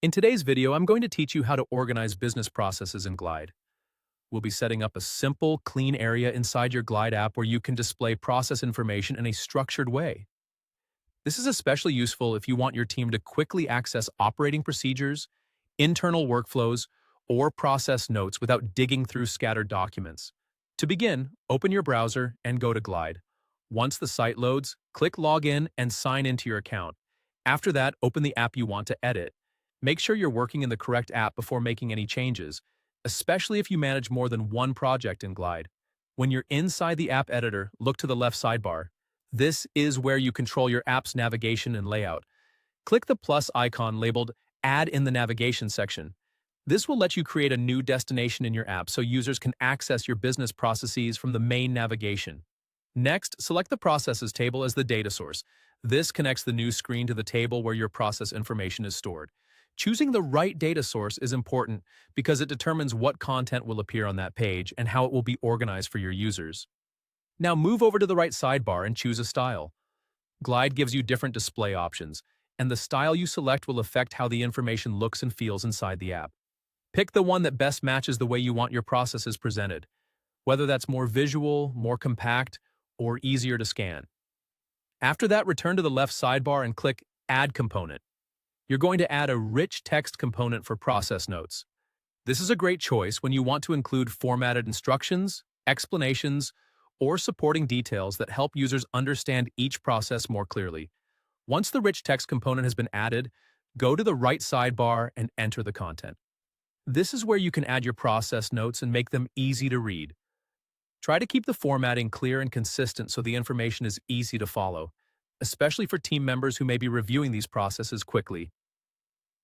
In today's video, I'm going to teach you how to organize business processes in Glide. We'll be setting up a simple, clean area inside your Glide app where you can display process information in a structured way. This is especially useful if you want your team to quickly access operating procedures, internal workflows, or process notes without digging through scattered documents. To begin, open your browser and go to Glide. Once the site loads, click Login and sign into your account. After that, open the app you want to edit. Make sure you're working in the correct app before making any changes, especially if you manage more than one project in Glide. When you're inside the app editor, look to the left sidebar. This is where you control your app's navigation and layout. Click the plus icon labeled Add in the Navigation section. This will let you create a new destination in your app so users can access your business processes from the main navigation. Next, select the Processes table as the data source. This connects the new screen to the table where your process information is stored. Choosing the right data source is important because it determines what content will appear on that page and how it will be organized for your users. Now move over to the right sidebar and choose a style. Glide gives you different display options, and the style you select will affect how the information looks and feels inside the app. Pick the one that best matches the way you want your processes presented, whether that's more visual, more compact, or easier to scan. After that, return to the left sidebar and click Add Component. You're going to add a rich text component for process notes. This is a great choice when you want to include formatted instructions, explanations, or supporting details that help users understand each process more clearly. Once the rich text component has been added, go to the right sidebar and enter the content. This is where you can add your process notes and make them easy to read. Try to keep the formatting clear and consistent so the information is easy to follow, especially for team members who may be reviewing these processes quickly.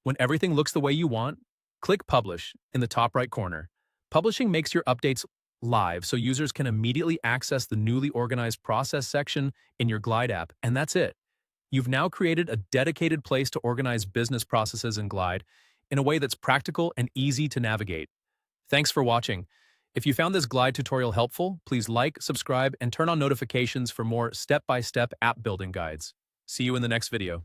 When everything looks the way you want, click Publish in the top right corner. Publishing makes your updates live so users can immediately access the newly organized process section in your Glide app, and that's it. You've now created a dedicated place to organize business processes in Glide in a way that's practical and easy to navigate. Thanks for watching. If you found this Glide tutorial helpful, please like, subscribe, and turn on notifications for more step-by-step app building guides. See you in the next video.